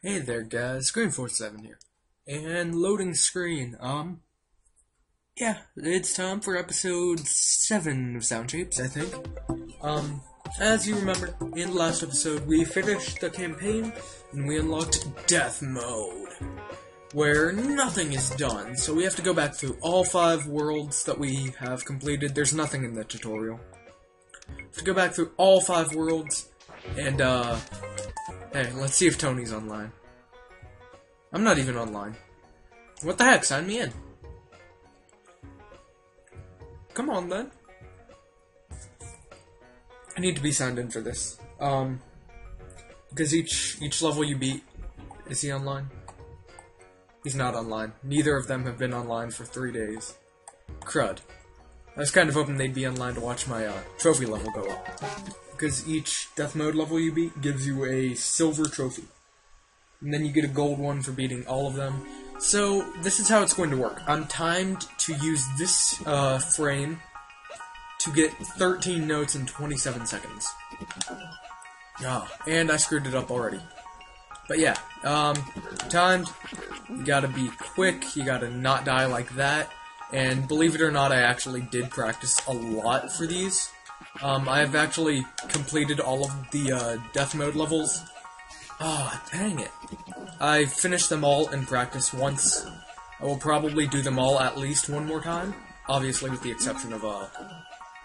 Hey there guys, Green47 here. And loading screen, yeah, it's time for episode 7 of Sound Shapes, I think. As you remember, in the last episode, we finished the campaign, and we unlocked Death Mode, where nothing is done, so we have to go back through all 5 worlds that we have completed. There's nothing in the tutorial. We have to go back through all 5 worlds, and, hey, let's see if Tony's online. I'm not even online. What the heck? Sign me in. Come on, then. I need to be signed in for this. Because each level you beat... Is he online? He's not online. Neither of them have been online for 3 days. Crud. I was kind of hoping they'd be online to watch my, trophy level go up. Because each death mode level you beat gives you a silver trophy. And then you get a gold one for beating all of them. So, this is how it's going to work. I'm timed to use this, frame to get 13 notes in 27 seconds. And I screwed it up already. But yeah, timed, you gotta be quick, you gotta not die like that. And believe it or not, I actually did practice a lot for these. I have actually completed all of the, death mode levels. Dang it. I finished them all in practice once. I will probably do them all at least one more time. Obviously with the exception of,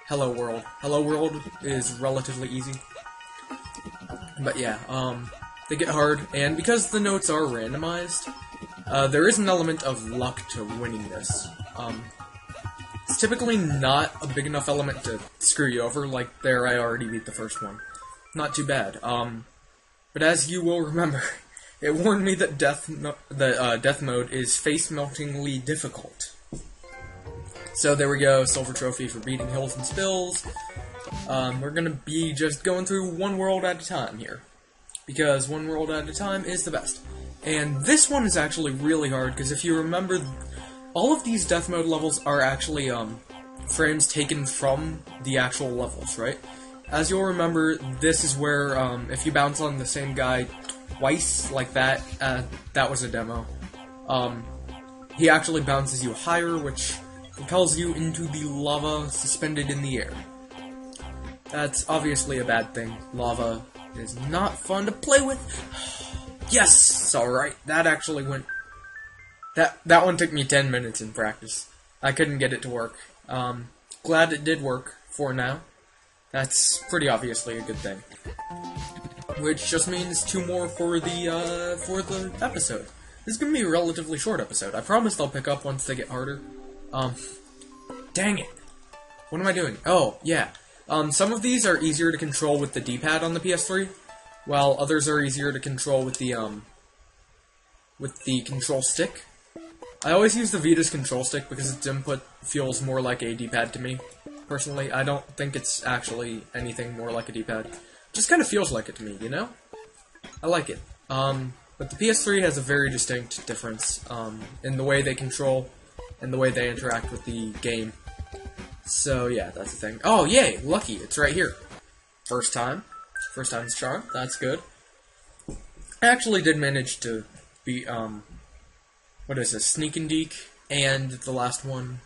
Hello World. Hello World is relatively easy. But yeah, they get hard, and because the notes are randomized, there is an element of luck to winning this. It's typically not a big enough element to screw you over, like there I already beat the first one. Not too bad. But as you will remember, it warned me that death mode is face-meltingly difficult. So there we go, silver trophy for beating hills and spills. We're gonna be just going through one world at a time here, because one world at a time is the best. And this one is actually really hard, because if you remember, all of these death mode levels are actually frames taken from the actual levels, right? As you'll remember, this is where, if you bounce on the same guy twice, like that, that was a demo. He actually bounces you higher, which propels you into the lava suspended in the air. That's obviously a bad thing. Lava is not fun to play with. Yes! Alright, that actually went... That one took me 10 minutes in practice. I couldn't get it to work. Glad it did work, for now. That's pretty obviously a good thing. Which just means 2 more for the episode. This is gonna be a relatively short episode. I promise I'll pick up once they get harder. Dang it. What am I doing? Oh, yeah. Some of these are easier to control with the D-pad on the PS3, while others are easier to control with the control stick. I always use the Vita's control stick because its input feels more like a D-pad to me. Personally, I don't think it's actually anything more like a D-pad. Just kind of feels like it to me, you know? I like it. But the PS3 has a very distinct difference, in the way they control and the way they interact with the game. So, yeah, that's the thing. Oh, yay! Lucky! It's right here. First time. First time's charm. That's good. I actually did manage to beat, what is this? Sneak and Deke, and the last one...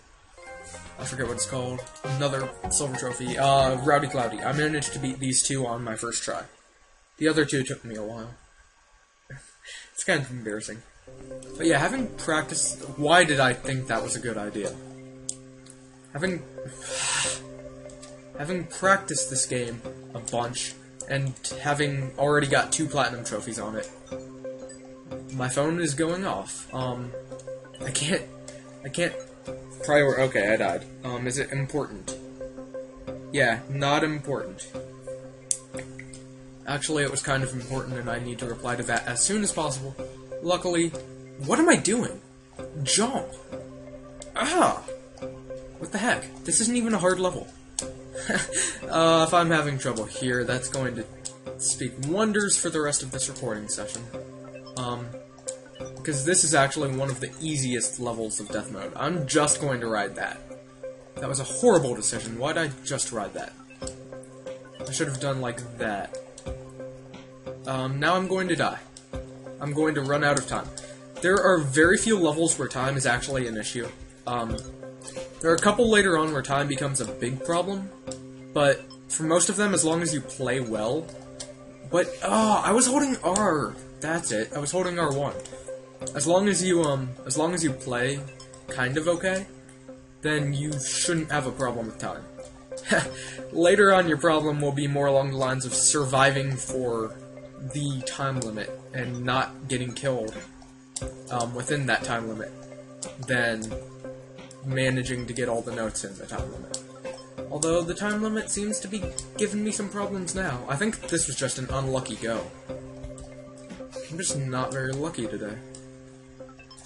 I forget what it's called. Another silver trophy. Rowdy Cloudy. I managed to beat these 2 on my first try. The other 2 took me a while. It's kind of embarrassing. But yeah, having practiced... Why did I think that was a good idea? Having practiced this game a bunch, and having already got 2 platinum trophies on it, my phone is going off. I can't... Okay, I died. Is it important? Yeah, not important. Actually, it was kind of important, and I need to reply to that as soon as possible. Luckily... What am I doing? Jump! Ah! What the heck? This isn't even a hard level. If I'm having trouble here, that's going to speak wonders for the rest of this recording session. Because this is actually one of the easiest levels of Death Mode. I'm just going to ride that. That was a horrible decision. Why'd I just ride that? I should have done like that. Now I'm going to die. I'm going to run out of time. There are very few levels where time is actually an issue. There are a couple later on where time becomes a big problem, but for most of them, as long as you play well. But, I was holding R. That's it. I was holding R1. As long as you play kind of okay, then you shouldn't have a problem with time. Later on, your problem will be more along the lines of surviving for the time limit and not getting killed within that time limit than managing to get all the notes in the time limit. Although the time limit seems to be giving me some problems now. I think this was just an unlucky go. I'm just not very lucky today.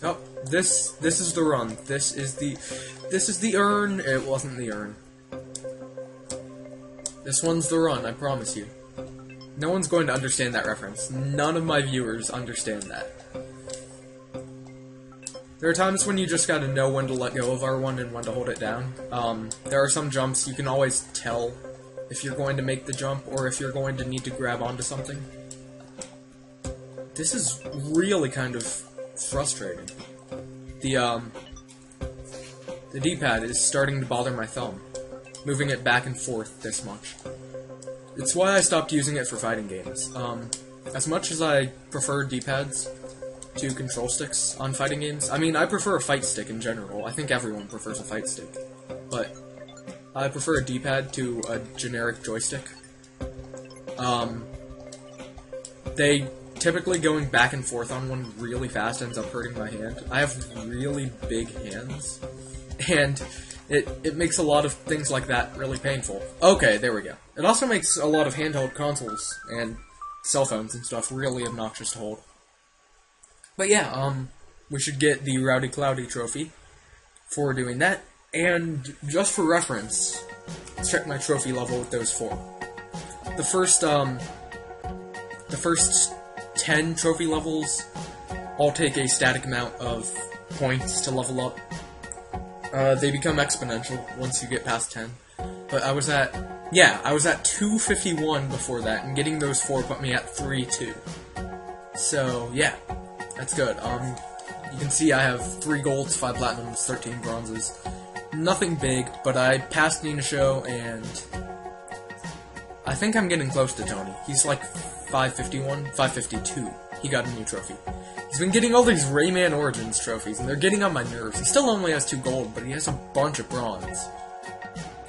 Oh, this is the run. This is the urn. It wasn't the urn. This one's the run, I promise you. No one's going to understand that reference. None of my viewers understand that. There are times when you just gotta know when to let go of R1 and when to hold it down. There are some jumps you can always tell if you're going to make the jump or if you're going to need to grab onto something. This is really kind of frustrating. The D-pad is starting to bother my thumb, moving it back and forth this much. It's why I stopped using it for fighting games. As much as I prefer D-pads to control sticks on fighting games, I mean, I prefer a fight stick in general. I think everyone prefers a fight stick. But I prefer a D-pad to a generic joystick. They typically going back and forth on one really fast ends up hurting my hand. I have really big hands, and it makes a lot of things like that really painful. Okay, there we go. It also makes a lot of handheld consoles and cell phones and stuff really obnoxious to hold. But yeah, we should get the Rowdy Cloudy trophy for doing that. And just for reference, let's check my trophy level with those 4. The first 10 trophy levels all take a static amount of points to level up. They become exponential once you get past 10. But I was at 251 before that, and getting those 4 put me at 3-2. So, yeah, that's good. You can see I have 3 golds, 5 platinums, 13 bronzes. Nothing big, but I passed Nina Show, and I think I'm getting close to Tony. He's like 551, 552. He got a new trophy. He's been getting all these Rayman Origins trophies, and they're getting on my nerves. He still only has 2 gold, but he has a bunch of bronze.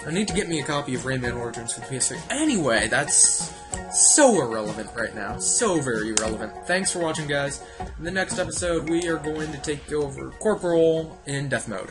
I need to get me a copy of Rayman Origins for PS3. Anyway, that's so irrelevant right now. So very irrelevant. Thanks for watching, guys. In the next episode, we are going to take over Corporal in Death Mode.